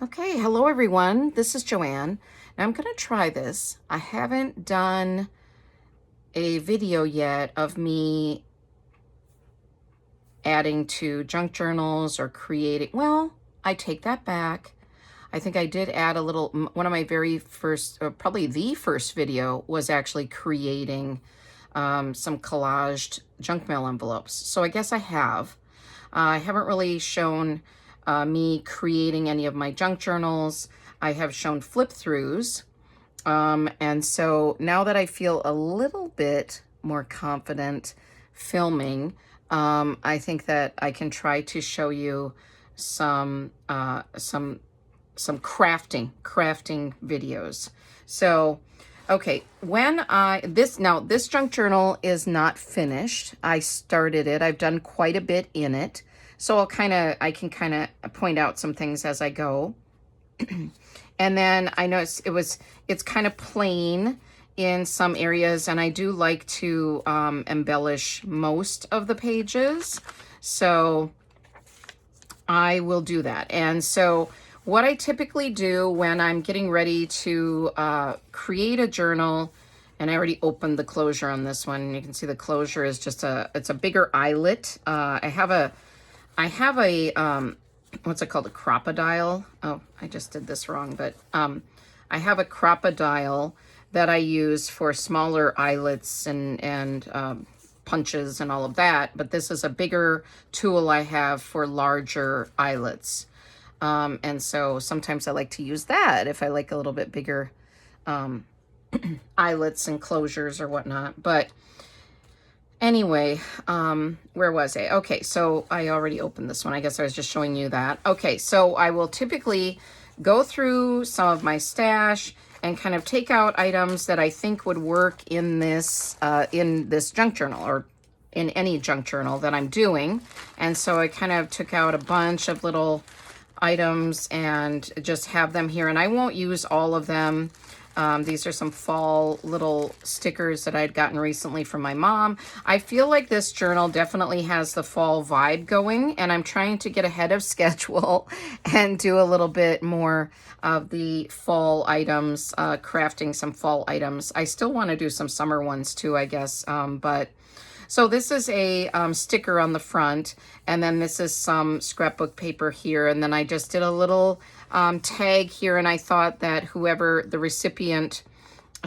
Okay, hello everyone. This is Joanne. Now I'm going to try this. I haven't done a video yet of me adding to junk journals or creating. Well, I take that back. I think I did add a little. One of my very first, or probably the first video was actually creating some collaged junk mail envelopes. So I guess I have. I haven't really shown me creating any of my junk journals. I have shown flip throughs. And so now that I feel a little bit more confident filming, I think that I can try to show you some crafting videos. So, okay, this junk journal is not finished. I started it. I've done quite a bit in it. So I can kind of point out some things as I go. And then I noticed it's kind of plain in some areas, and I do like to embellish most of the pages. So I will do that. And so what I typically do when I'm getting ready to create a journal, and I already opened the closure on this one. You can see the closure is just it's a bigger eyelet. I have a what's it called? A crocodile. Oh, I just did this wrong, but I have a crocodile that I use for smaller eyelets and punches and all of that. But this is a bigger tool I have for larger eyelets. And so sometimes I like to use that if I like a little bit bigger eyelets and closures or whatnot. But anyway, where was I? Okay, so I already opened this one. I guess I was just showing you that. Okay, so I will typically go through some of my stash and kind of take out items that I think would work in this junk journal or in any junk journal that I'm doing. And so I kind of took out a bunch of little items and just have them here. And I won't use all of them. These are some fall little stickers that I'd gotten recently from my mom. I feel like this journal definitely has the fall vibe going, and I'm trying to get ahead of schedule and do a little bit more of the fall items, crafting some fall items. I still want to do some summer ones too, I guess, but so this is a sticker on the front, and then this is some scrapbook paper here, and then I just did a little tag here, and I thought that whoever the recipient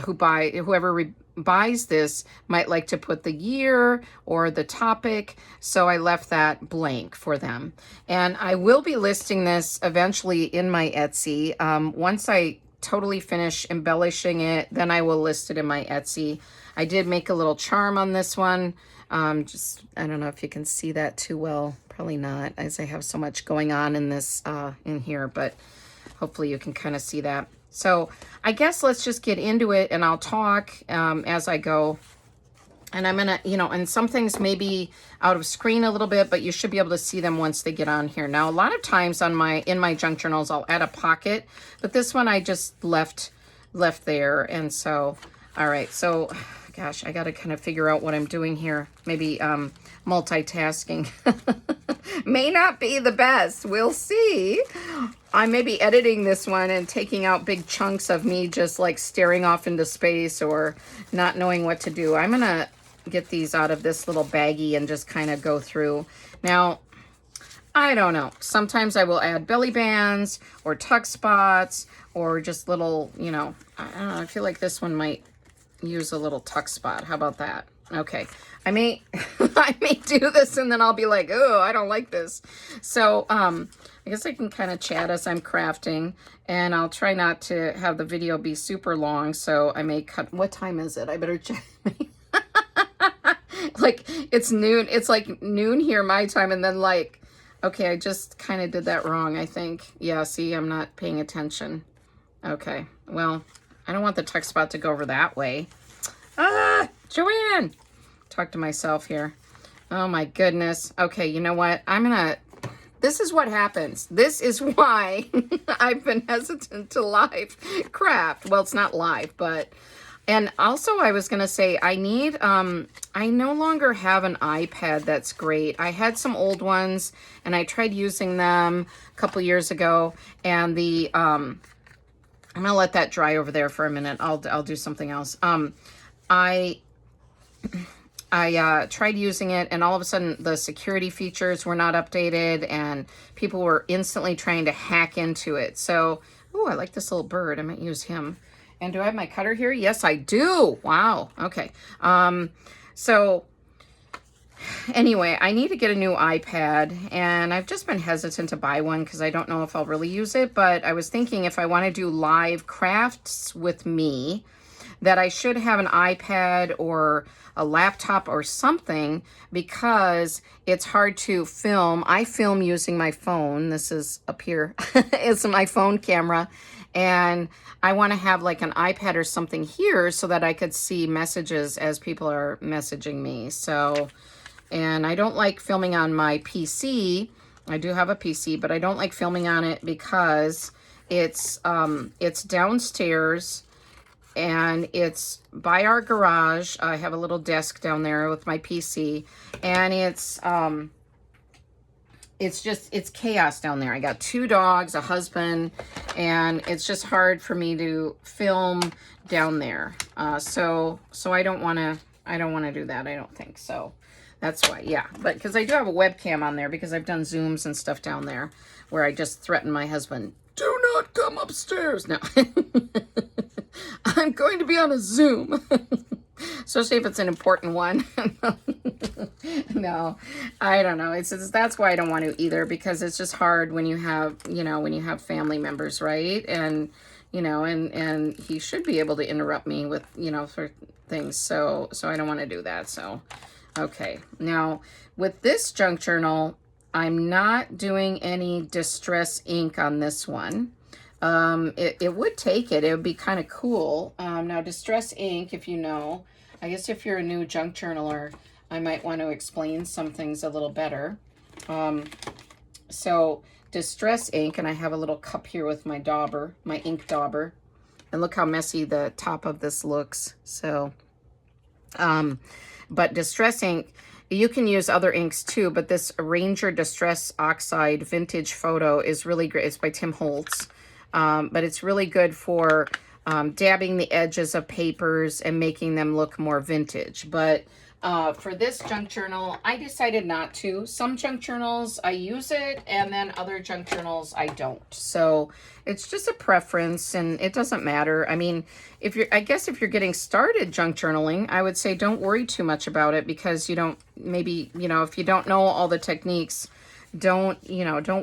whoever buys this might like to put the year or the topic, so I left that blank for them. And I will be listing this eventually in my Etsy. Once I totally finish embellishing it, then I will list it in my Etsy. I did make a little charm on this one. I don't know if you can see that too well. Probably not, as I have so much going on in this, in here, but hopefully you can kind of see that. So I guess let's just get into it, and I'll talk as I go. And I'm gonna, and some things may be out of screen a little bit, but you should be able to see them once they get on here. Now, a lot of times in my junk journals, I'll add a pocket, but this one I just left there. And so, all right, so gosh, I got to kind of figure out what I'm doing here. Maybe multitasking may not be the best. We'll see. I may be editing this one and taking out big chunks of me just like staring off into space or not knowing what to do. I'm going to get these out of this little baggie and just kind of go through. Now, I don't know. Sometimes I will add belly bands or tuck spots or just little, I don't know. I feel like this one might use a little tuck spot. How about that? Okay. I may do this and then I'll be like, oh, I don't like this. So I guess I can kind of chat as I'm crafting, and I'll try not to have the video be super long. So I may cut. What time is it? I better check. Like it's noon. It's like noon here my time, and then like, okay, I just kind of did that wrong, I think. Yeah, see, I'm not paying attention. Okay, well, I don't want the tuck spot to go over that way. Ah, Joanne! Talk to myself here. Oh my goodness. Okay, you know what? This is what happens. This is why I've been hesitant to live craft. Well, it's not live, but And also I was going to say, I need, I no longer have an iPad that's great. I had some old ones and I tried using them a couple years ago, and I'm going to let that dry over there for a minute. I'll do something else. I tried using it, and all of a sudden the security features were not updated and people were instantly trying to hack into it. So, oh, I like this little bird. I might use him. And do I have my cutter here? Yes, I do. Wow. Okay. So anyway, I need to get a new iPad, and I've just been hesitant to buy one because I don't know if I'll really use it. But I was thinking, if I want to do live crafts with me, that I should have an iPad or a laptop or something, because it's hard to film. I film using my phone. This is up here. It's my phone camera. And I want to have like an iPad or something here so that I could see messages as people are messaging me. So, and I don't like filming on my PC. I do have a PC, but I don't like filming on it because it's downstairs and it's by our garage. I have a little desk down there with my PC, and it's chaos down there. I got 2 dogs, a husband, and it's just hard for me to film down there. So I don't want to do that. I don't think so. That's why, yeah. But because I do have a webcam on there, because I've done Zooms and stuff down there where I just threaten my husband, do not come upstairs. No. I'm going to be on a Zoom. Especially if it's an important one. No, I don't know. That's why I don't want to either, because it's just hard when you have, when you have family members, right? And, and he should be able to interrupt me with, for things. So I don't want to do that. So, okay. Now, with this junk journal, I'm not doing any distress ink on this one. It would take it. It would be kind of cool. Now, distress ink, if you know, I guess if you're a new junk journaler, I might want to explain some things a little better. So distress ink, and I have a little cup here with my dauber, my ink dauber, and look how messy the top of this looks. So, but distress ink, you can use other inks too, but this Ranger Distress Oxide Vintage Photo is really great. It's by Tim Holtz. But it's really good for dabbing the edges of papers and making them look more vintage. But for this junk journal, I decided not to. Some junk journals, I use it, and then other junk journals, I don't. So it's just a preference, and it doesn't matter. I mean, I guess if you're getting started junk journaling, I would say don't worry too much about it, because maybe, if you don't know all the techniques, don't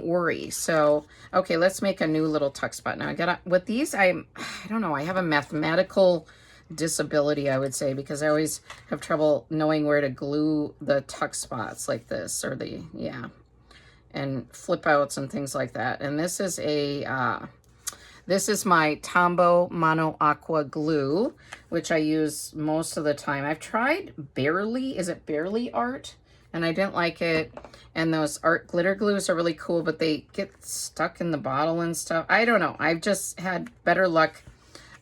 worry. So, okay, let's make a new little tuck spot. Now with these, I don't know, I have a mathematical disability, I would say, because I always have trouble knowing where to glue the tuck spots like this, or and flip outs and things like that. And this is this is my Tombow Mono Aqua glue, which I use most of the time. I've tried Barely Art, and I didn't like it. And those art glitter glues are really cool, but they get stuck in the bottle and stuff. I don't know. I've just had better luck,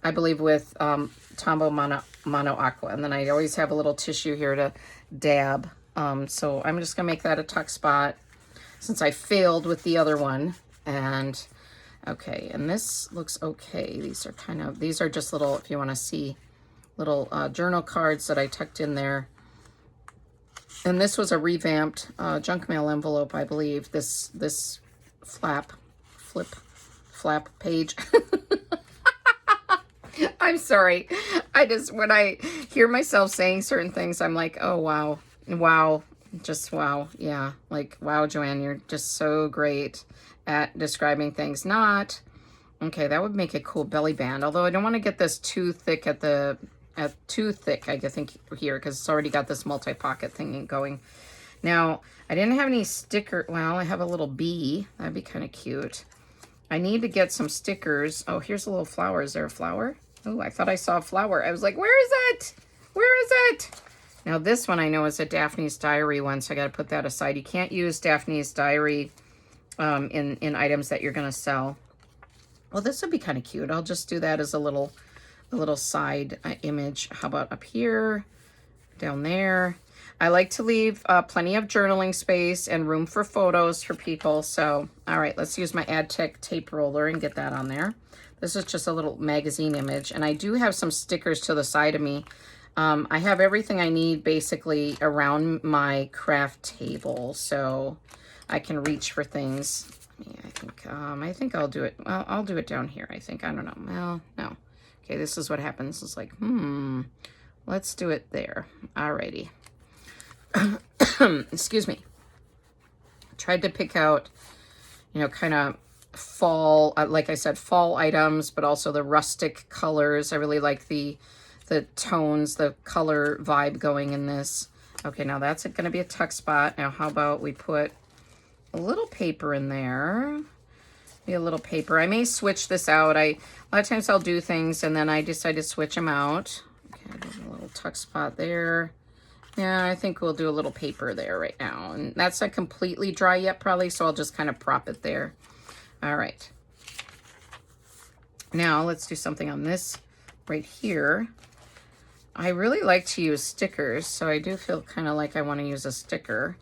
I believe, with Tombow Mono Aqua. And then I always have a little tissue here to dab. So I'm just going to make that a tuck spot, since I failed with the other one. And, okay, and this looks okay. These are just little, if you want to see, little journal cards that I tucked in there. And this was a revamped junk mail envelope, I believe. This flap page. I'm sorry. When I hear myself saying certain things, I'm like, oh, wow, just wow. Yeah, like, wow, Joanne, you're just so great at describing things. Okay, that would make a cool belly band. Although I don't want to get this too thick I think here, because it's already got this multi-pocket thing going. Now, I didn't have any sticker. Well, I have a little bee. That'd be kind of cute. I need to get some stickers. Oh, here's a little flower. Is there a flower? Oh, I thought I saw a flower. I was like, where is it? Where is it? Now, this one I know is a Daphne's Diary one, so I got to put that aside. You can't use Daphne's Diary in items that you're going to sell. Well, this would be kind of cute. I'll just do that as a little a little side image. How about up here, down there? I like to leave plenty of journaling space and room for photos for people. So, all right, let's use my AdTech tape roller and get that on there. This is just a little magazine image, and I do have some stickers to the side of me. I have everything I need basically around my craft table, so I can reach for things. Yeah, I think I'll do it. Well, I'll do it down here. I think, I don't know. Well, no. Okay, this is what happens. It's like, let's do it there. Alrighty. Excuse me. Tried to pick out, you know, kind of fall, like I said, fall items, but also the rustic colors. I really like the tones, the color vibe going in this. Okay, now that's going to be a tuck spot. Now, how about we put a little paper in there? Be a little paper. I may switch this out. A lot of times I'll do things and then I decide to switch them out. Okay, there's a little tuck spot there. Yeah, I think we'll do a little paper there right now. And that's not completely dry yet probably, so I'll just kind of prop it there. All right. Now let's do something on this right here. I really like to use stickers, so I do feel kind of like I want to use a sticker.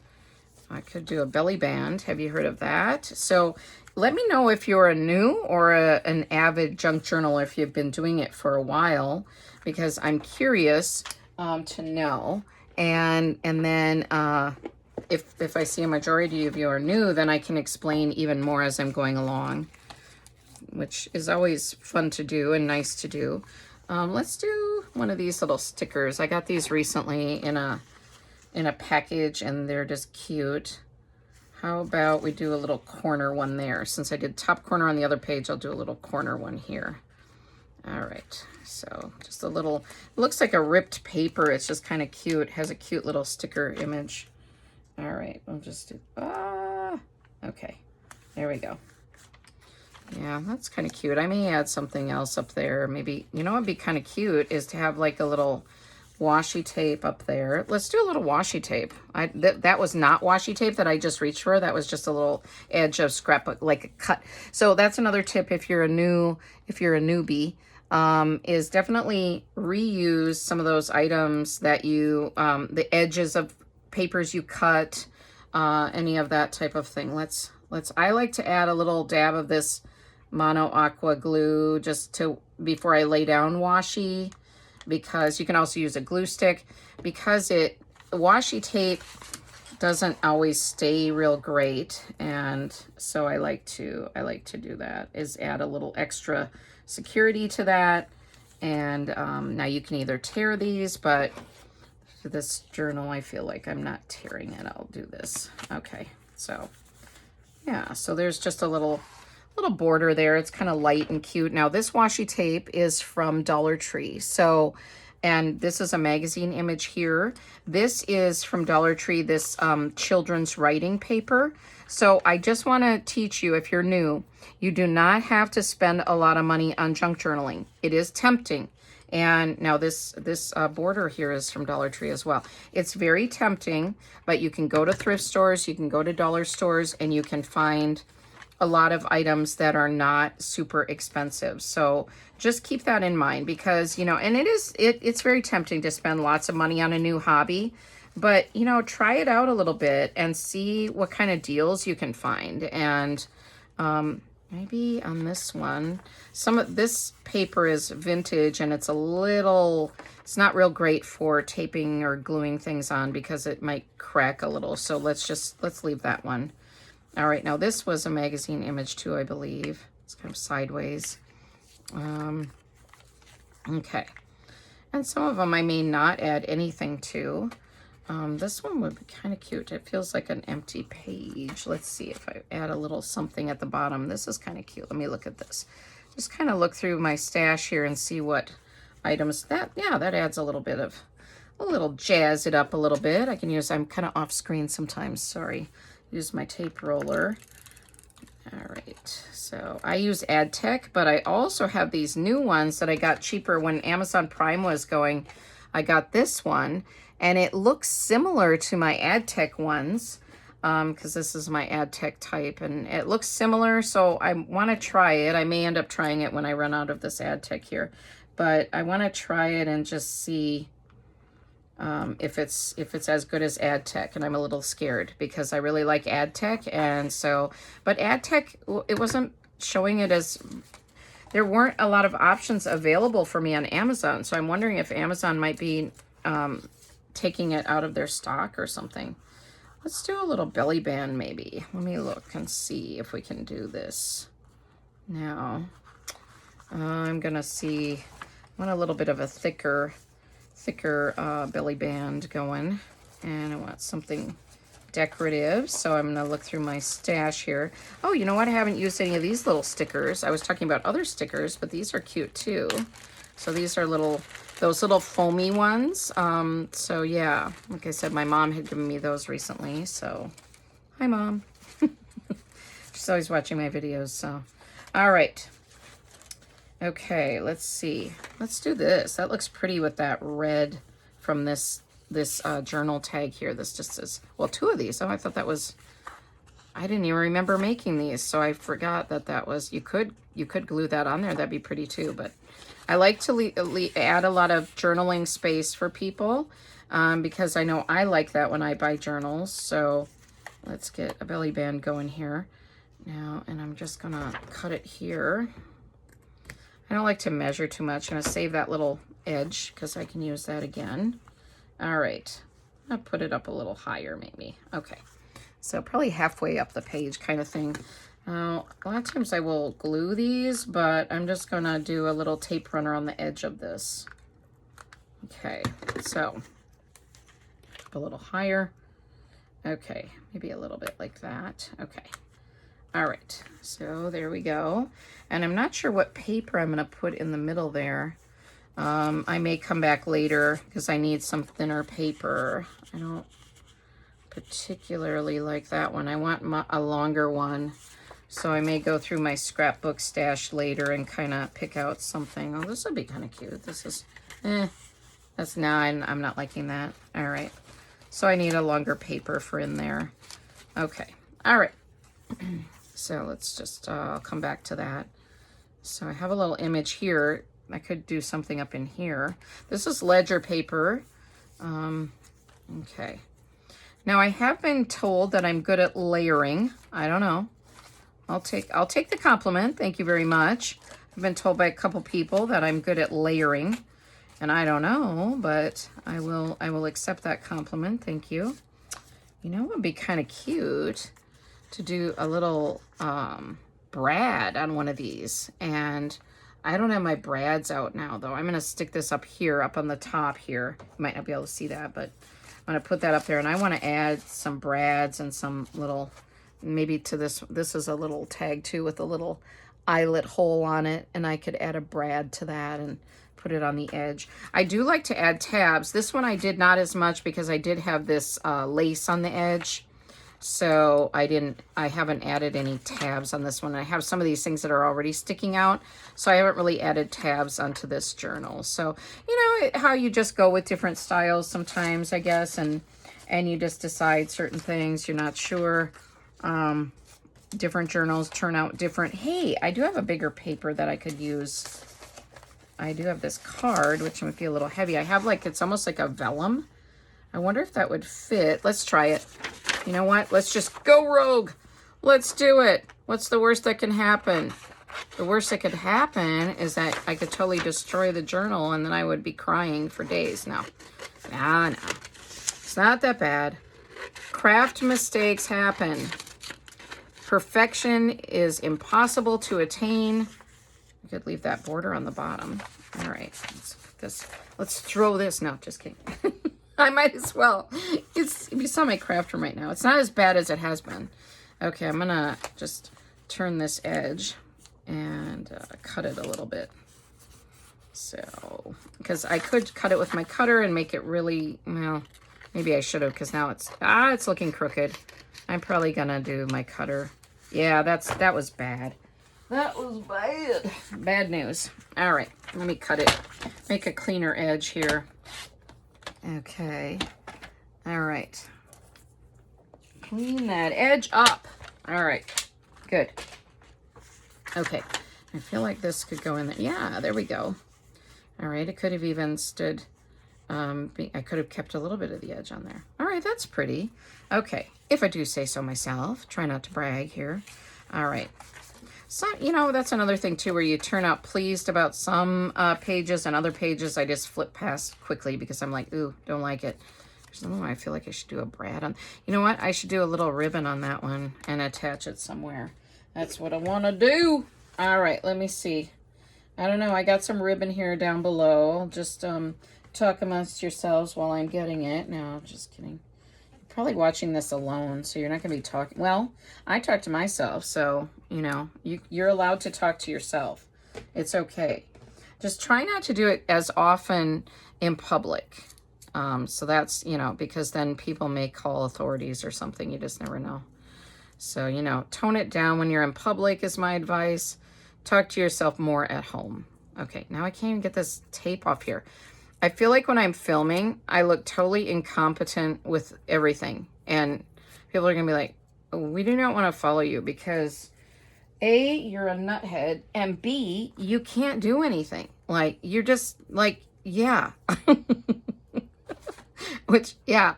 I could do a belly band. Have you heard of that? So let me know if you're a new or an avid junk journaler, if you've been doing it for a while, because I'm curious to know. And then if I see a majority of you are new, then I can explain even more as I'm going along, which is always fun to do and nice to do. Let's do one of these little stickers. I got these recently in a package and they're just cute. How about we do a little corner one there? Since I did top corner on the other page, I'll do a little corner one here. All right, so just a little, it looks like a ripped paper. It's just kind of cute. It has a cute little sticker image. All right, we'll just do, okay, there we go. Yeah, that's kind of cute. I may add something else up there. Maybe, you know what would be kind of cute is to have like a little washi tape up there. Let's do a little washi tape. That was not washi tape that I just reached for. That was just a little edge of scrapbook, like a cut. So that's another tip if you're a newbie, is definitely reuse some of those items that you, the edges of papers you cut, any of that type of thing. I like to add a little dab of this mono aqua glue just to, before I lay down washi, because you can also use a glue stick, because washi tape doesn't always stay real great. And so I like to do that, is add a little extra security to that. And now you can either tear these, but for this journal, I feel like I'm not tearing it. I'll do this. Okay, so yeah, so there's just a little border there. It's kind of light and cute. Now this washi tape is from Dollar Tree. So, and this is a magazine image here. This is from Dollar Tree, this children's writing paper. So I just want to teach you, if you're new, you do not have to spend a lot of money on junk journaling. It is tempting. And now this border here is from Dollar Tree as well. It's very tempting, but you can go to thrift stores, you can go to dollar stores, and you can find a lot of items that are not super expensive. So just keep that in mind, because, you know, and it's very tempting to spend lots of money on a new hobby, but, you know, try it out a little bit and see what kind of deals you can find. And maybe on this one, some of this paper is vintage and it's not real great for taping or gluing things on because it might crack a little. So let's leave that one. All right, now this was a magazine image too, I believe. It's kind of sideways. Okay, and some of them I may not add anything to. This one would be kind of cute. It feels like an empty page. Let's see if I add a little something at the bottom. This is kind of cute. Let me look at this. Just kind of look through my stash here and see what items that adds a little jazz it up a little bit. I'm kind of off screen sometimes, sorry. Use my tape roller. All right, so I use AdTech, but I also have these new ones that I got cheaper when Amazon Prime was going. I got this one, and it looks similar to my AdTech ones, because this is my AdTech type, and it looks similar, so I want to try it. I may end up trying it when I run out of this AdTech here. but I want to try it and just see if it's as good as Ad Tech, and I'm a little scared because I really like Ad Tech, and so, but Ad Tech, it wasn't showing it as, there weren't a lot of options available for me on Amazon, so I'm wondering if Amazon might be taking it out of their stock or something. Let's do a little belly band maybe. Let me look and see if we can do this. Now, I'm gonna see, I want a little bit of a thicker belly band going, and I want something decorative, so I'm gonna look through my stash here. Oh, you know what? I haven't used any of these little stickers. I was talking about other stickers, but these are cute too. So these are those little foamy ones. So yeah, like I said, my mom had given me those recently, so hi Mom. She's always watching my videos, so. All right. Okay, let's see. Let's do this. That looks pretty with that red from this journal tag here. This just says, well, 2 of these. Oh, I thought that was, I didn't even remember making these, so I forgot that was, you could glue that on there. That'd be pretty too, but I like to add a lot of journaling space for people because I know I like that when I buy journals. So let's get a belly band going here now, and I'm just gonna cut it here. I don't like to measure too much. I'm going to save that little edge because I can use that again. All right. I'll put it up a little higher maybe. Okay. So probably halfway up the page kind of thing. Now, a lot of times I will glue these, but I'm just going to do a little tape runner on the edge of this. Okay. So up a little higher. Okay. Maybe a little bit like that. Okay. All right, so there we go. And I'm not sure what paper I'm gonna put in the middle there. I may come back later because I need some thinner paper. I don't particularly like that one. I want a longer one. So I may go through my scrapbook stash later and kind of pick out something. Oh, this would be kind of cute. This is, that's now, I'm not liking that. All right, so I need a longer paper for in there. Okay, all right. So let's just come back to that. So I have a little image here. I could do something up in here. This is ledger paper. Okay. Now I have been told that I'm good at layering. I don't know. I'll take the compliment. Thank you very much. I've been told by a couple people that I'm good at layering, and I don't know, but I will accept that compliment. Thank you. You know what would be kind of cute? To do a little brad on one of these, and I don't have my brads out now though. I'm gonna stick this up here, up on the top here. You might not be able to see that, but I'm gonna put that up there, and I want to add some brads and some little, maybe to this is a little tag too with a little eyelet hole on it, and I could add a brad to that and put it on the edge. I do like to add tabs. This one I did not as much because I did have this lace on the edge. So I haven't added any tabs on this one. I have some of these things that are already sticking out, so I haven't really added tabs onto this journal. So, you know, how you just go with different styles sometimes, I guess, and you just decide certain things, you're not sure. Different journals turn out different. Hey, I do have a bigger paper that I could use. I do have this card, which might be a little heavy. I have it's almost like a vellum. I wonder if that would fit. Let's try it. You know what? Let's just go rogue. Let's do it. What's the worst that can happen? The worst that could happen is that I could totally destroy the journal and then I would be crying for days. No. It's not that bad. Craft mistakes happen. Perfection is impossible to attain. I could leave that border on the bottom. All right. Let's throw this. No, just kidding. I might as well. If you saw my craft room right now, it's not as bad as it has been. Okay, I'm gonna just turn this edge and cut it a little bit. So, because I could cut it with my cutter and make it really, well, maybe I should have, because now it's looking crooked. I'm probably gonna do my cutter. Yeah, that was bad. That was bad. Bad news. All right, let me cut it. Make a cleaner edge here. Okay. All right. Clean that edge up. All right. Good. Okay. I feel like this could go in there. Yeah, there we go. All right, it could have even stood, I could have kept a little bit of the edge on there. All right, that's pretty. Okay, if I do say so myself, try not to brag here. All right. So, you know, that's another thing too, where you turn out pleased about some pages, and other pages I just flip past quickly because I'm like, ooh, don't like it. Oh, I feel like I should do a brad on. You know what? I should do a little ribbon on that one and attach it somewhere. That's what I want to do. All right, let me see. I don't know. I got some ribbon here down below. Just talk amongst yourselves while I'm getting it. No, just kidding. You're probably watching this alone, so you're not going to be talking. Well, I talk to myself, so, you know, you're allowed to talk to yourself. It's okay. Just try not to do it as often in public. So that's, you know, because then people may call authorities or something. You just never know. So, you know, tone it down when you're in public is my advice. Talk to yourself more at home. Okay, now I can't even get this tape off here. I feel like when I'm filming, I look totally incompetent with everything. And people are going to be like, oh, we do not want to follow you because A, you're a nuthead, and B, you can't do anything. Like, you're just like, yeah. Which, yeah.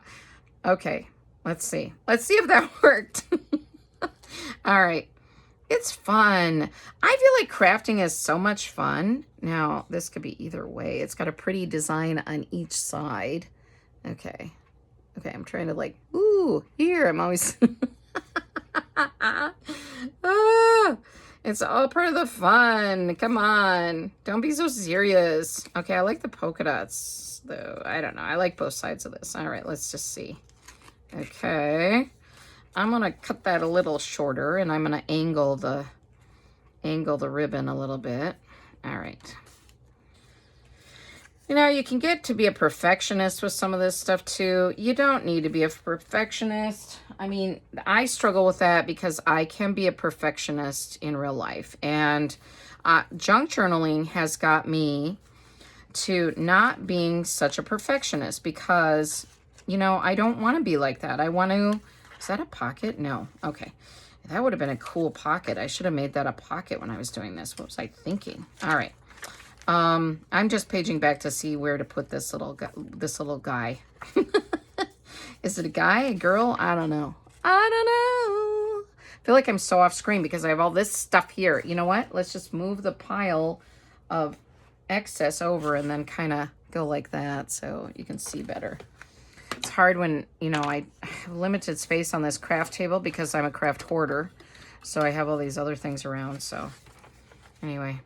Okay, let's see. Let's see if that worked. All right. It's fun. I feel like crafting is so much fun. Now, this could be either way. It's got a pretty design on each side. Okay. Okay, I'm trying to like, ooh, here, I'm always... ah, it's all part of the fun. Come on. Don't be so serious. Okay, I like the polka dots, though. I don't know. I like both sides of this. All right, let's just see. Okay. I'm going to cut that a little shorter, and I'm going to angle the ribbon a little bit. All right. You know, you can get to be a perfectionist with some of this stuff too. You don't need to be a perfectionist. I mean, I struggle with that because I can be a perfectionist in real life. And junk journaling has got me to not being such a perfectionist because, you know, I don't want to be like that. I want to... Is that a pocket? No. Okay. That would have been a cool pocket. I should have made that a pocket when I was doing this. What was I thinking? All right. I'm just paging back to see where to put this little guy. Is it a guy, a girl? I don't know. I don't know. I feel like I'm so off screen because I have all this stuff here. You know what? Let's just move the pile of excess over and then kind of go like that so you can see better. It's hard when, you know, I have limited space on this craft table because I'm a craft hoarder. So I have all these other things around. So anyway,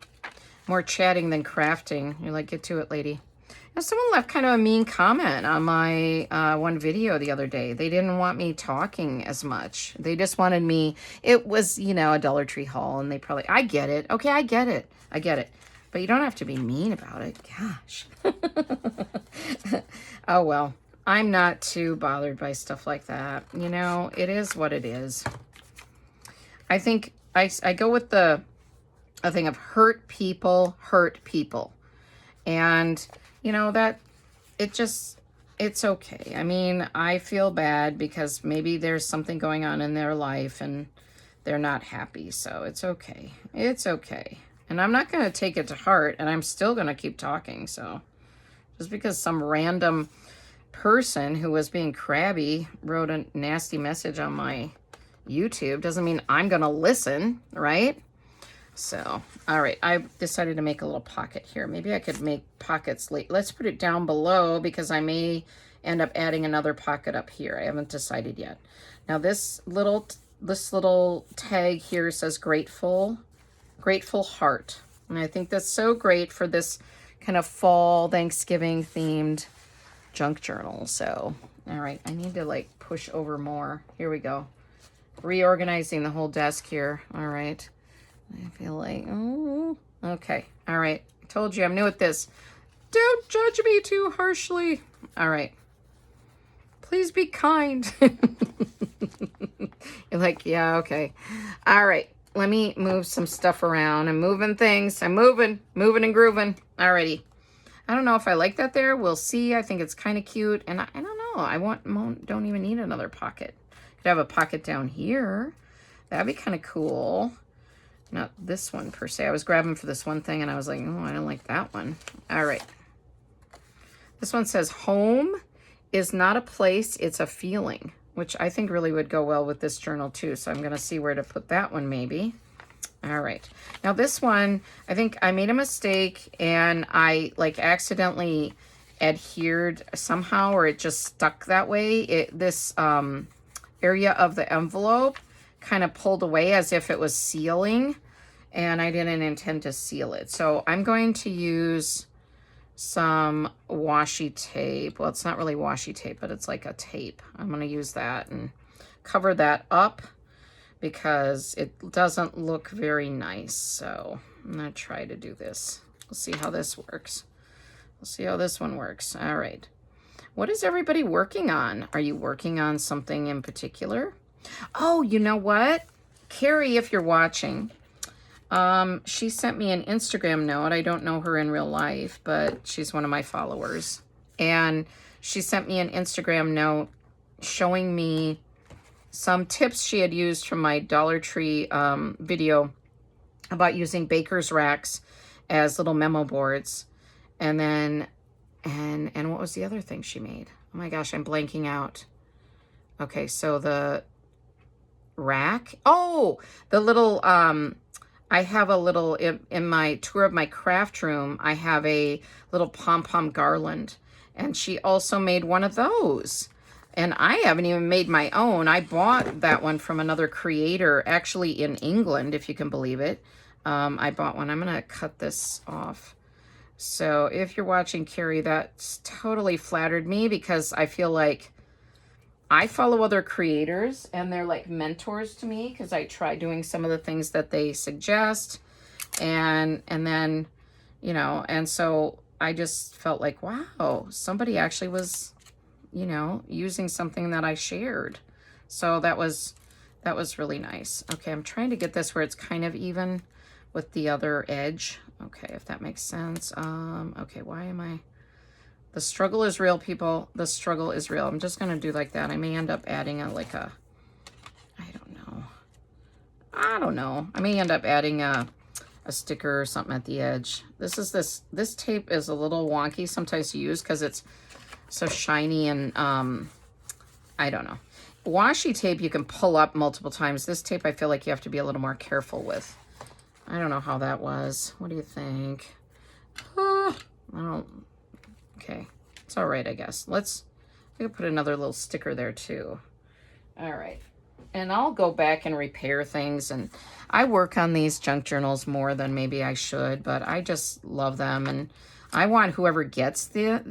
more chatting than crafting. You're like, get to it, lady. Now, someone left kind of a mean comment on my one video the other day. They didn't want me talking as much. They just wanted me. It was, you know, a Dollar Tree haul. And they probably, I get it. Okay, I get it. I get it. But you don't have to be mean about it. Gosh. Oh, well. I'm not too bothered by stuff like that. You know, it is what it is. I think I go with the thing of hurt people. And, you know, that it's okay. I mean, I feel bad because maybe there's something going on in their life and they're not happy. So it's okay. It's okay. And I'm not going to take it to heart, and I'm still going to keep talking. So just because some random person who was being crabby wrote a nasty message on my YouTube doesn't mean I'm gonna listen, right? So, all right, I decided to make a little pocket here. Maybe I could make pockets late. Let's put it down below because I may end up adding another pocket up here. I haven't decided yet. Now this little tag here says grateful heart, and I think that's so great for this kind of fall Thanksgiving themed junk journal. So, all right, I need to like push over more. Here we go. Reorganizing the whole desk here. All right. I feel like, oh, okay. All right. I told you I'm new at this. Don't judge me too harshly. All right. Please be kind. You're like, yeah, okay. All right. Let me move some stuff around. I'm moving things. I'm moving and grooving. Alrighty. I don't know if I like that there. We'll see. I think it's kind of cute. And I don't know. I don't even need another pocket. Could have a pocket down here. That'd be kind of cool. Not this one per se. I was grabbing for this one thing and I was like, oh, I don't like that one. All right. This one says, home is not a place, it's a feeling, which I think really would go well with this journal too. So I'm going to see where to put that one maybe. All right. Now this one, I think I made a mistake and I like accidentally adhered somehow, or it just stuck that way. This area of the envelope kind of pulled away as if it was sealing, and I didn't intend to seal it. So I'm going to use some washi tape. Well, it's not really washi tape, but it's like a tape. I'm going to use that and cover that up because it doesn't look very nice. So I'm going to try to do this. We'll see how this works. We'll see how this one works. All right. What is everybody working on? Are you working on something in particular? Oh, you know what? Carrie, if you're watching, she sent me an Instagram note. I don't know her in real life, but she's one of my followers. And she sent me an Instagram note showing me some tips she had used from my Dollar Tree video about using baker's racks as little memo boards. And then, and what was the other thing she made? Oh my gosh, I'm blanking out. Okay, so the rack. Oh, the little, I have a little, in my tour of my craft room, I have a little pom-pom garland. And she also made one of those. And I haven't even made my own. I bought that one from another creator, actually in England, if you can believe it. I bought one. I'm going to cut this off. So if you're watching, Carrie, that's totally flattered me because I feel like I follow other creators and they're like mentors to me because I try doing some of the things that they suggest. And then, you know, and so I just felt like, wow, somebody actually was, you know, using something that I shared. So that was really nice. Okay, I'm trying to get this where it's kind of even with the other edge. Okay, if that makes sense. Okay, why am I... The struggle is real, people. The struggle is real. I'm just going to do like that. I may end up adding I don't know. I may end up adding a sticker or something at the edge. This tape is a little wonky sometimes to use because it's so shiny and I don't know. Washi tape you can pull up multiple times. This tape I feel like you have to be a little more careful with. I don't know how that was. What do you think? I don't... Okay, it's all right, I guess. I can put another little sticker there too. All right. And I'll go back and repair things. And I work on these junk journals more than maybe I should, but I just love them. And I want whoever gets the,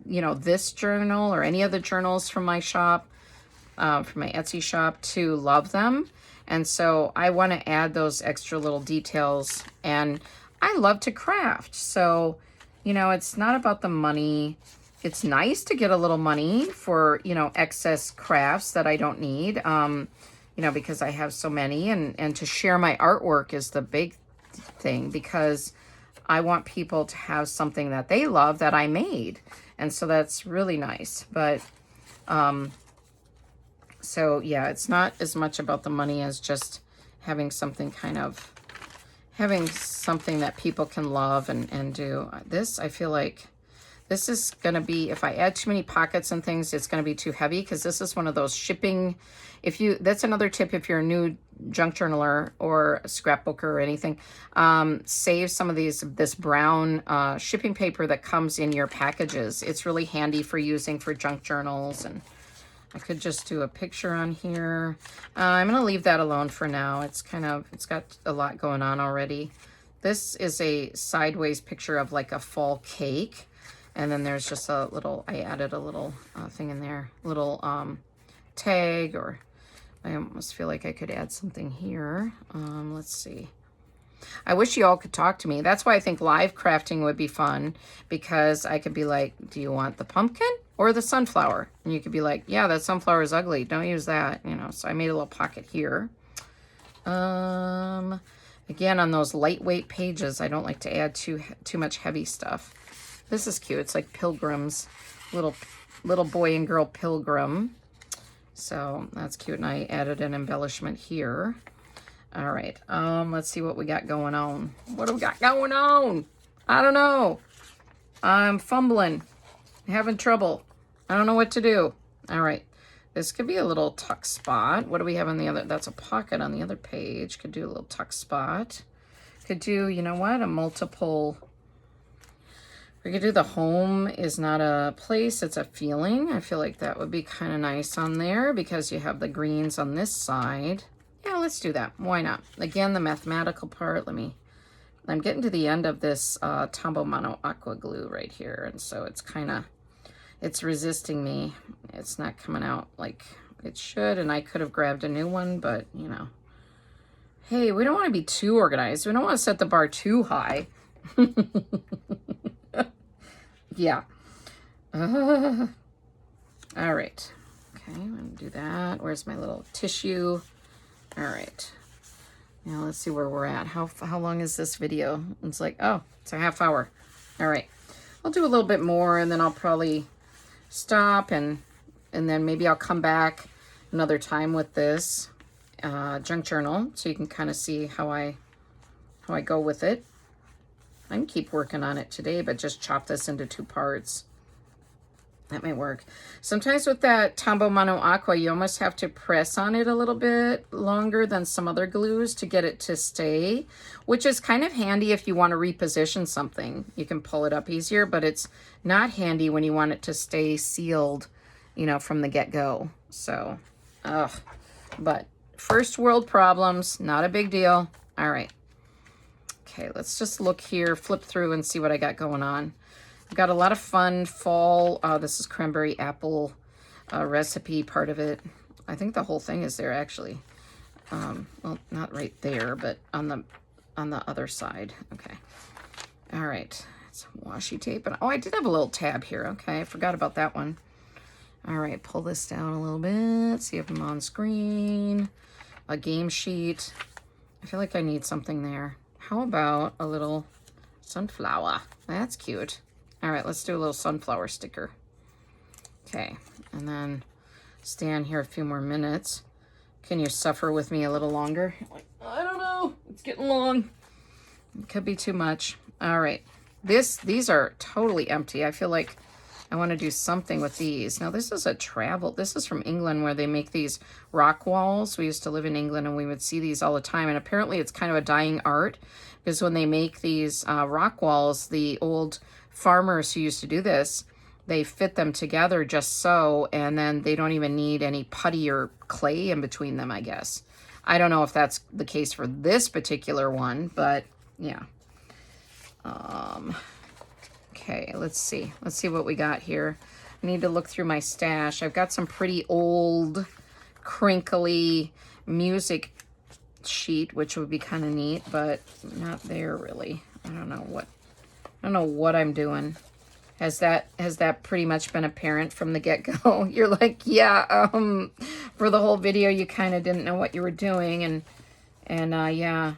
you know, this journal or any other journals from my shop, from my Etsy shop, to love them. And so I want to add those extra little details. And I love to craft. So, you know, it's not about the money. It's nice to get a little money for, you know, excess crafts that I don't need, you know, because I have so many. And to share my artwork is the big thing because I want people to have something that they love that I made. And so that's really nice. But, so yeah, it's not as much about the money as just having something having something that people can love and do. This, I feel like this is going to be, if I add too many pockets and things, it's going to be too heavy because this is one of those shipping. That's another tip if you're a new junk journaler or a scrapbooker or anything, save some of this brown shipping paper that comes in your packages. It's really handy for using for junk journals. And I could just do a picture on here. I'm going to leave that alone for now. It's got a lot going on already. This is a sideways picture of like a fall cake. And then there's just a little, I added a little thing in there, little tag, or I almost feel like I could add something here. Let's see. I wish you all could talk to me. That's why I think live crafting would be fun, because I could be like, do you want the pumpkin or the sunflower? And you could be like, yeah, that sunflower is ugly. Don't use that, you know. So I made a little pocket here. Again, on those lightweight pages, I don't like to add too much heavy stuff. This is cute. It's like pilgrims, little boy and girl pilgrim. So that's cute. And I added an embellishment here. All right, let's see what we got going on. What do we got going on? I don't know. I'm fumbling, having trouble. I don't know what to do. All right, this could be a little tuck spot. What do we have on the other? That's a pocket on the other page. Could do a little tuck spot. Could do, you know what, a multiple. We could do the home is not a place, it's a feeling. I feel like that would be kind of nice on there because you have the greens on this side. Yeah, let's do that. Why not? Again, the mathematical part. I'm getting to the end of this Tombow Mono Aqua glue right here. And so it's resisting me. It's not coming out like it should. And I could have grabbed a new one, but you know, hey, we don't want to be too organized. We don't want to set the bar too high. Yeah. All right. Okay, I'm going to do that. Where's my little tissue? All right. Now let's see where we're at. How long is this video? It's like, oh, it's a half hour. All right. I'll do a little bit more and then I'll probably stop and then maybe I'll come back another time with this junk journal so you can kind of see how I go with it. I can keep working on it today, but just chop this into 2 parts. That may work. Sometimes with that Tombow Mono Aqua, you almost have to press on it a little bit longer than some other glues to get it to stay, which is kind of handy if you want to reposition something. You can pull it up easier, but it's not handy when you want it to stay sealed, you know, from the get-go. So, but first world problems, not a big deal. All right. Okay, let's just look here, flip through and see what I got going on. I've got a lot of fun fall, this is cranberry apple recipe part of it. I think the whole thing is there actually. Well, not right there, but on the other side. Okay. All right, it's washi tape. And oh, I did have a little tab here. Okay, I forgot about that one. All right, pull this down a little bit, see if I'm on screen. A game sheet. I feel like I need something there. How about a little sunflower? That's cute. All right, let's do a little sunflower sticker. Okay, and then stand here a few more minutes. Can you suffer with me a little longer? Like, I don't know, it's getting long. It could be too much. All right, these are totally empty. I feel like I want to do something with these. Now this is this is from England where they make these rock walls. We used to live in England and we would see these all the time. And apparently it's kind of a dying art because when they make these rock walls, the old farmers who used to do this, they fit them together just so, and then they don't even need any putty or clay in between them, I guess. I don't know if that's the case for this particular one, but yeah. Okay, let's see. Let's see what we got here. I need to look through my stash. I've got some pretty old, crinkly music sheet, which would be kind of neat, but not there really. I don't know what I'm doing. Has that pretty much been apparent from the get-go? You're like, yeah, for the whole video you kind of didn't know what you were doing, and yeah.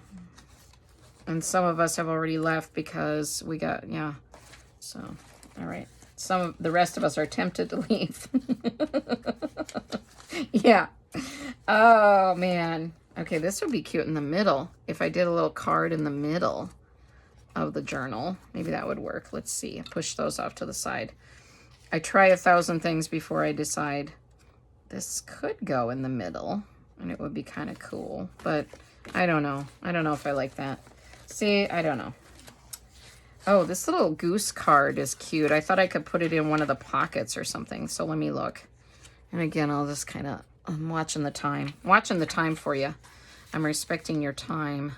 And some of us have already left because we got, yeah. So, all right. The rest of us are tempted to leave. Yeah. Oh, man. Okay, this would be cute in the middle. If I did a little card in the middle of the journal, maybe that would work. Let's see. Push those off to the side. I try 1,000 things before I decide. This could go in the middle, and it would be kind of cool. But I don't know. I don't know if I like that. See, I don't know. Oh, this little goose card is cute. I thought I could put it in one of the pockets or something. So let me look. And again, I'll just kind of, I'm watching the time. Watching the time for you. I'm respecting your time.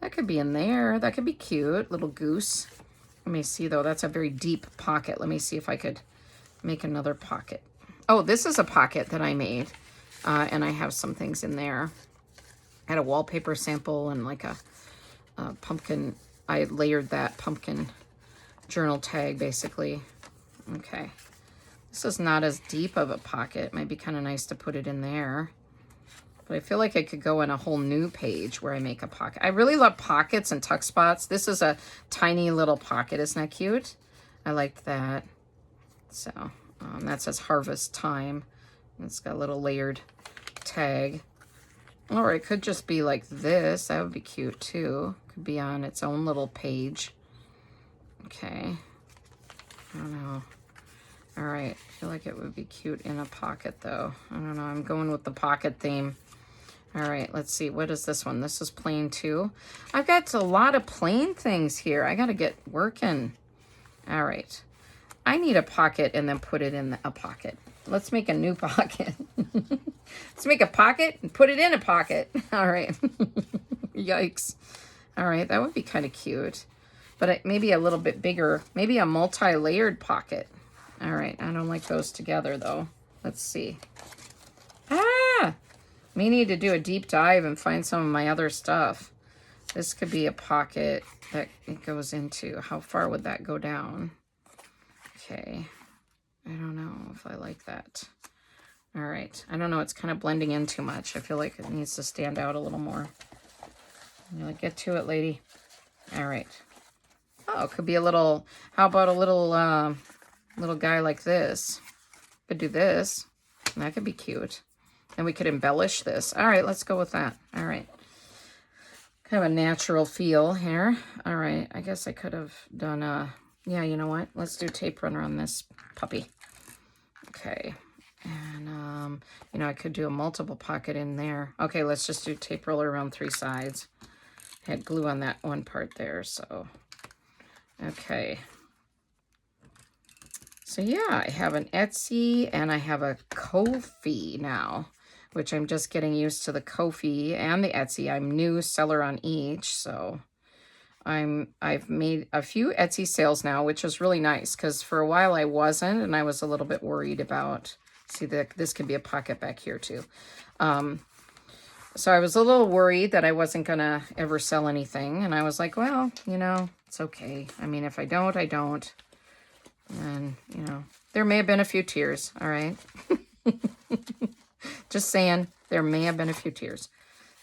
That could be in there. That could be cute. Little goose. Let me see, though. That's a very deep pocket. Let me see if I could make another pocket. Oh, this is a pocket that I made. And I have some things in there. I had a wallpaper sample and like a pumpkin. I layered that pumpkin journal tag, basically. Okay. This is not as deep of a pocket. It might be kind of nice to put it in there. But I feel like it could go in a whole new page where I make a pocket. I really love pockets and tuck spots. This is a tiny little pocket. Isn't that cute? I liked that. So that says Harvest Time. It's got a little layered tag. Or it could just be like this. That would be cute too. Could be on its own little page. Okay. I don't know. All right. I feel like it would be cute in a pocket though. I don't know. I'm going with the pocket theme. All right. Let's see. What is this one? This is plain too. I've got a lot of plain things here. I got to get working. All right. I need a pocket and then put it in a pocket. Let's make a new pocket. Let's make a pocket and put it in a pocket. All right. Yikes. All right. That would be kind of cute. But maybe a little bit bigger. Maybe a multi-layered pocket. All right. I don't like those together, though. Let's see. Ah! May need to do a deep dive and find some of my other stuff. This could be a pocket that it goes into. How far would that go down? Okay. I don't know if I like that. All right. I don't know. It's kind of blending in too much. I feel like it needs to stand out a little more. You're like, get to it, lady. All right. Oh, it could be a little, how about a little, little guy like this? Could do this. That could be cute. And we could embellish this. All right, let's go with that. All right. Kind of a natural feel here. All right. I guess I could have done yeah, you know what? Let's do tape runner on this puppy. Okay. And, you know, I could do a multiple pocket in there. Okay, let's just do tape roller around 3 sides. I had glue on that one part there, so. Okay. So, yeah, I have an Etsy and I have a Ko-fi now, which I'm just getting used to the Ko-fi and the Etsy. I'm new seller on each, so I've made a few Etsy sales now, which is really nice because for a while I wasn't, and I was a little bit worried about, see that this could be a pocket back here too. So I was a little worried that I wasn't gonna ever sell anything, and I was like, well, you know, it's okay. I mean, if I don't, I don't. And, you know, there may have been a few tears, all right? Just saying, there may have been a few tears.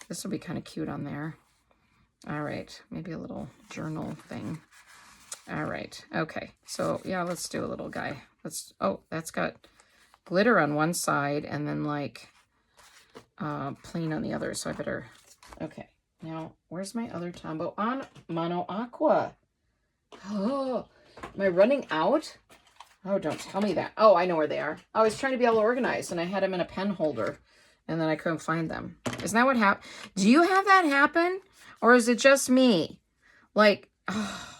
This will be kind of cute on there. All right, maybe a little journal thing. All right, okay. So, yeah, let's do a little guy. Let's, oh, that's got glitter on one side and then, like, plain on the other, so I better, okay. Now, where's my other Tombow? On Mono Aqua. Oh, am I running out? Oh, don't tell me that. Oh, I know where they are. I was trying to be all organized, and I had them in a pen holder, and then I couldn't find them. Isn't that what happened? Do you have that happen? Or is it just me? Like, oh,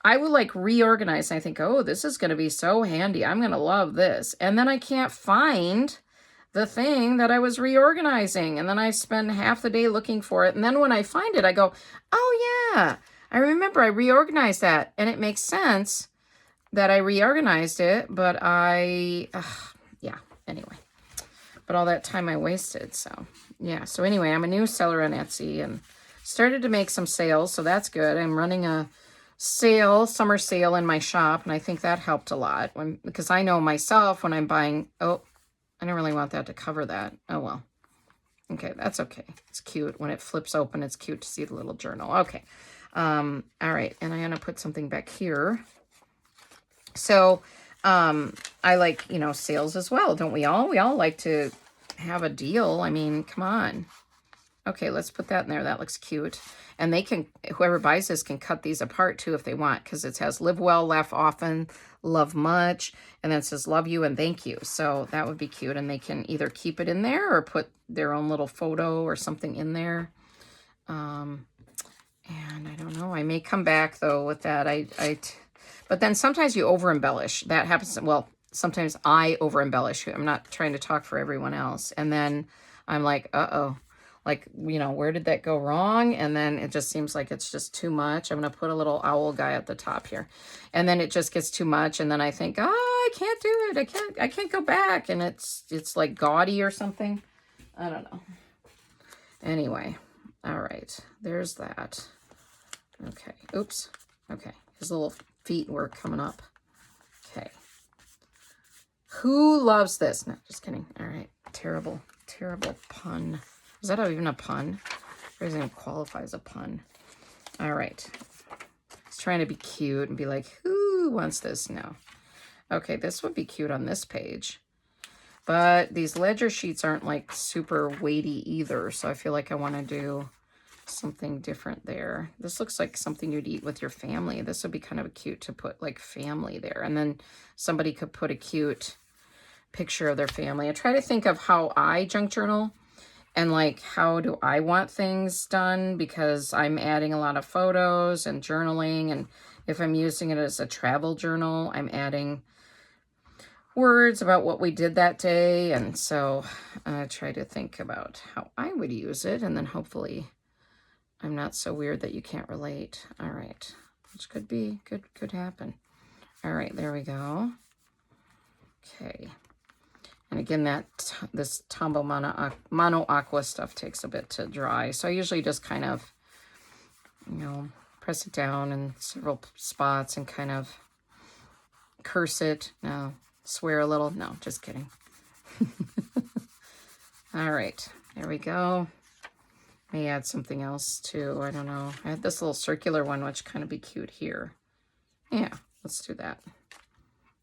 I will like reorganize. And I think, oh, this is going to be so handy. I'm going to love this. And then I can't find the thing that I was reorganizing. And then I spend half the day looking for it. And then when I find it, I go, oh yeah, I remember I reorganized that. And it makes sense that I reorganized it. But yeah, anyway. But all that time I wasted. So yeah. So anyway, I'm a new seller on Etsy and started to make some sales, so that's good. I'm running a sale, summer sale in my shop, and I think that helped a lot. Because I know myself when I'm buying, oh, I don't really want that to cover that. Oh, well. Okay, that's okay. It's cute. When it flips open, it's cute to see the little journal. Okay. All right, and I'm going to put something back here. So, I like, you know, sales as well, don't we all? We all like to have a deal. I mean, come on. Okay, let's put that in there. That looks cute. And they can, whoever buys this can cut these apart too if they want, because it has live well, laugh often, love much, and then it says love you and thank you. So that would be cute. And they can either keep it in there or put their own little photo or something in there. And I don't know. I may come back though with that. But then sometimes you over embellish. That happens. Well, sometimes I over embellish. I'm not trying to talk for everyone else. And then I'm like, uh-oh. Like, you know, where did that go wrong? And then it just seems like it's just too much. I'm going to put a little owl guy at the top here. And then it just gets too much. And then I think, oh, I can't do it. I can't go back. And it's like gaudy or something. I don't know. Anyway. All right. There's that. Okay. Oops. Okay. His little feet were coming up. Okay. Who loves this? No, just kidding. All right. Terrible, terrible pun. Is that even a pun? Or doesn't even qualify as a pun? All right. It's trying to be cute and be like, who wants this? No. Okay, this would be cute on this page. But these ledger sheets aren't like super weighty either. So I feel like I want to do something different there. This looks like something you'd eat with your family. This would be kind of cute to put like family there. And then somebody could put a cute picture of their family. I try to think of how I junk journal and like how do I want things done, because I'm adding a lot of photos and journaling, and if I'm using it as a travel journal, I'm adding words about what we did that day. And so I try to think about how I would use it, and then hopefully I'm not so weird that you can't relate. All right, which could be, could happen. All right, there we go. Okay. And again, this Tombow Mono Aqua stuff takes a bit to dry. So I usually just kind of, you know, press it down in several spots and kind of curse it. No, swear a little. No, just kidding. All right, there we go. May add something else too. I don't know. I had this little circular one, which kind of be cute here. Yeah, let's do that.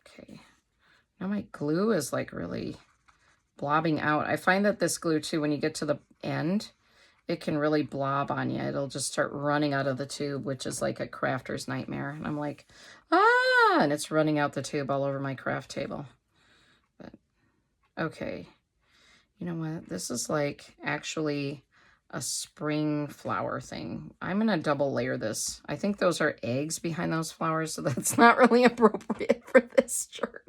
Okay. Now my glue is like really blobbing out. I find that this glue too, when you get to the end, it can really blob on you. It'll just start running out of the tube, which is like a crafter's nightmare. And I'm like, ah, and it's running out the tube all over my craft table. But okay. You know what? This is like actually a spring flower thing. I'm going to double layer this. I think those are eggs behind those flowers, so that's not really appropriate for this journal.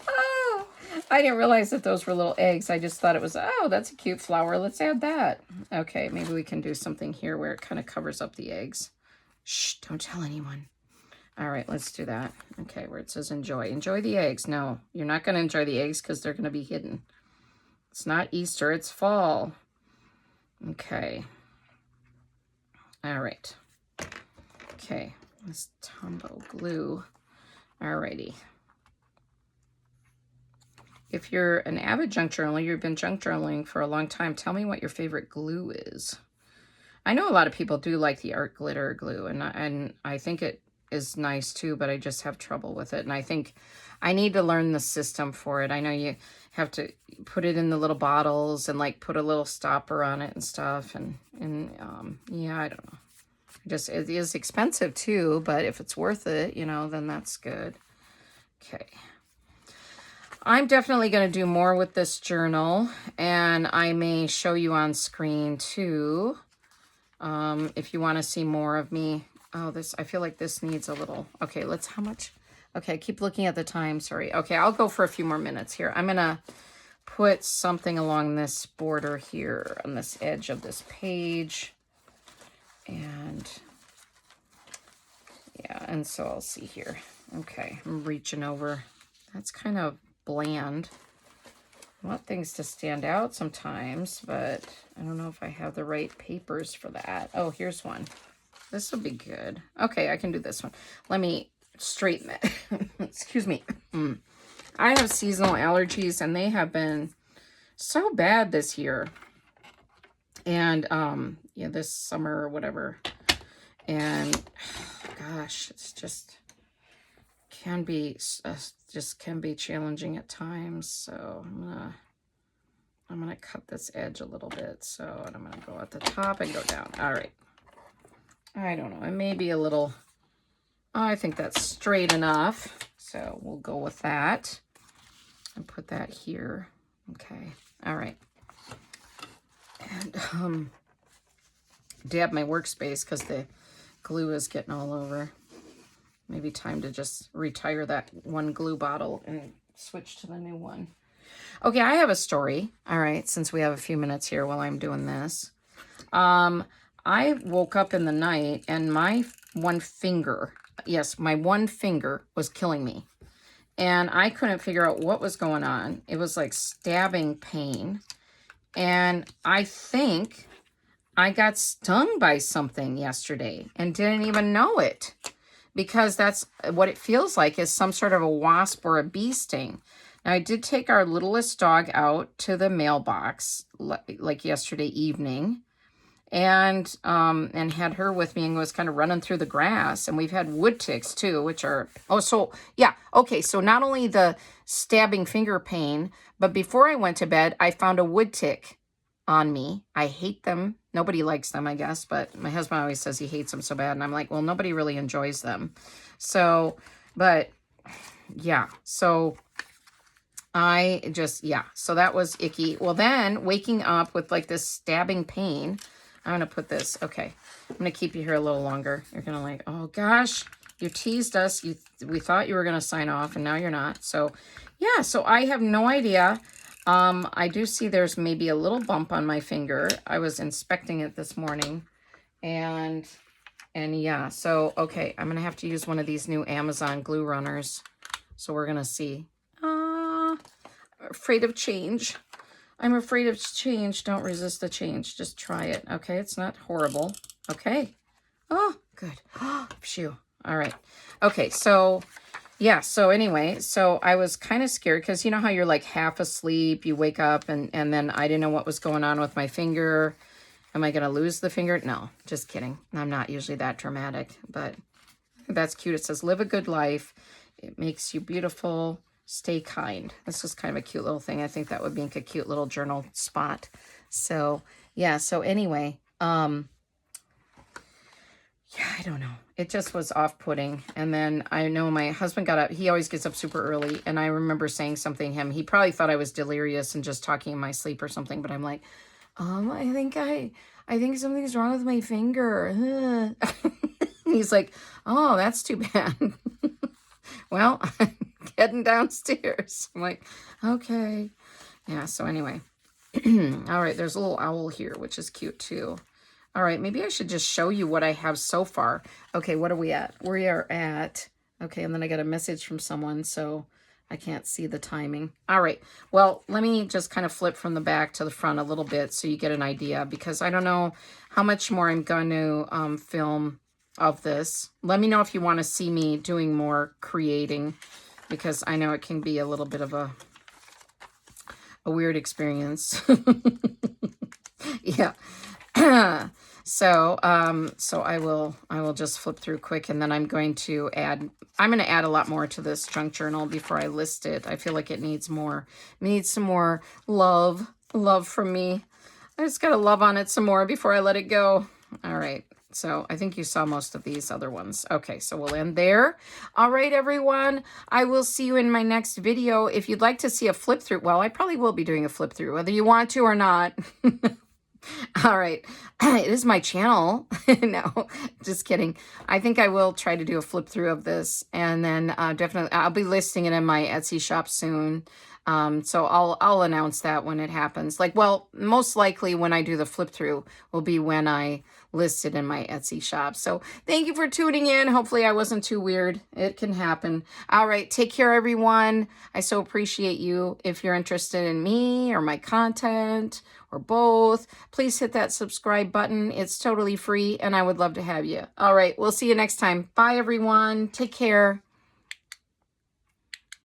Oh, I didn't realize that those were little eggs. I just thought it was, oh, that's a cute flower. Let's add that. Okay, maybe we can do something here where it kind of covers up the eggs. Shh, don't tell anyone. All right, let's do that. Okay, where it says enjoy. Enjoy the eggs. No, you're not going to enjoy the eggs because they're going to be hidden. It's not Easter, it's fall. Okay. All right. Okay, this Tombow glue. Alrighty. If you're an avid junk journaler, you've been junk journaling for a long time, tell me what your favorite glue is. I know a lot of people do like the art glitter glue, and I think it is nice too, but I just have trouble with it. And I think I need to learn the system for it. I know you have to put it in the little bottles and like put a little stopper on it and stuff. And yeah, I don't know. It is expensive too, but if it's worth it, you know, then that's good. Okay. I'm definitely going to do more with this journal, and I may show you on screen too, if you want to see more of me. Oh, I feel like this needs a little, okay, how much? Okay, I keep looking at the time, sorry. Okay, I'll go for a few more minutes here. I'm going to put something along this border here on this edge of this page. And yeah, and so I'll see here. Okay, I'm reaching over. That's kind of bland. I want things to stand out sometimes, but I don't know if I have the right papers for that. Oh, here's one. This will be good. Okay, I can do this one. Let me straighten it. Excuse me. I have seasonal allergies, and they have been so bad this year. And yeah, this summer or whatever. And gosh, it's just can be challenging at times. So I'm gonna cut this edge a little bit. So, and I'm gonna go at the top and go down. All right. I don't know. It may be a little. I think that's straight enough. So we'll go with that and put that here. Okay. All right. And dab my workspace because the glue is getting all over. Maybe time to just retire that one glue bottle and switch to the new one. Okay, I have a story. All right, since we have a few minutes here while I'm doing this. I woke up in the night and my one finger, yes, my one finger was killing me. And I couldn't figure out what was going on. It was like stabbing pain. And I think I got stung by something yesterday and didn't even know it. Because that's what it feels like, is some sort of a wasp or a bee sting. Now, I did take our littlest dog out to the mailbox like yesterday evening. and had her with me and was kind of running through the grass. And we've had wood ticks too, which are, oh, so yeah. Okay. So not only the stabbing finger pain, but before I went to bed, I found a wood tick on me. I hate them. Nobody likes them, I guess, but my husband always says he hates them so bad. And I'm like, well, nobody really enjoys them. So, but yeah, so I just, yeah, so that was icky. Well, then waking up with like this stabbing pain, I'm going to put this, okay, I'm going to keep you here a little longer. You're going to like, oh gosh, you teased us. We thought you were going to sign off and now you're not. So yeah, so I have no idea. I do see there's maybe a little bump on my finger. I was inspecting it this morning and yeah, so, okay, I'm going to have to use one of these new Amazon glue runners. So we're going to see. I'm afraid of change. I'm afraid of change. Don't resist the change. Just try it. Okay, it's not horrible. Okay. Oh, good. Oh, phew. All right. Okay, so yeah, so anyway, so I was kind of scared because you know how you're like half asleep, you wake up and then I didn't know what was going on with my finger. Am I going to lose the finger? No, just kidding. I'm not usually that dramatic, but that's cute. It says, live a good life. It makes you beautiful. Stay kind. This is kind of a cute little thing. I think that would make a cute little journal spot. So yeah, so anyway, yeah, I don't know. It just was off-putting. And then I know my husband got up. He always gets up super early. And I remember saying something to him. He probably thought I was delirious and just talking in my sleep or something. But I'm like, I think something's wrong with my finger. He's like, oh, that's too bad. Well, I'm heading downstairs. I'm like, okay. Yeah, so anyway. All right, there's a little owl here, which is cute too. All right, maybe I should just show you what I have so far. Okay, what are we at? We are at, okay, and then I got a message from someone, so I can't see the timing. All right, well, let me just kind of flip from the back to the front a little bit so you get an idea, because I don't know how much more I'm going to film of this. Let me know if you want to see me doing more creating, because I know it can be a little bit of a weird experience. Yeah. So I will just flip through quick, and then I'm going to add a lot more to this junk journal before I list it. I feel like it needs more, some more love from me. I just got to love on it some more before I let it go. All right. So I think you saw most of these other ones. Okay, so we'll end there. All right, everyone. I will see you in my next video. If you'd like to see a flip through, well, I probably will be doing a flip through, whether you want to or not. All right. It is my channel. No, just kidding. I think I will try to do a flip through of this, and then definitely I'll be listing it in my Etsy shop soon. So I'll announce that when it happens. Like, well, most likely when I do the flip through will be when I list it in my Etsy shop. So thank you for tuning in. Hopefully I wasn't too weird. It can happen. All right. Take care, everyone. I so appreciate you. If you're interested in me or my content or both, please hit that subscribe button. It's totally free and I would love to have you. All right. We'll see you next time. Bye, everyone. Take care.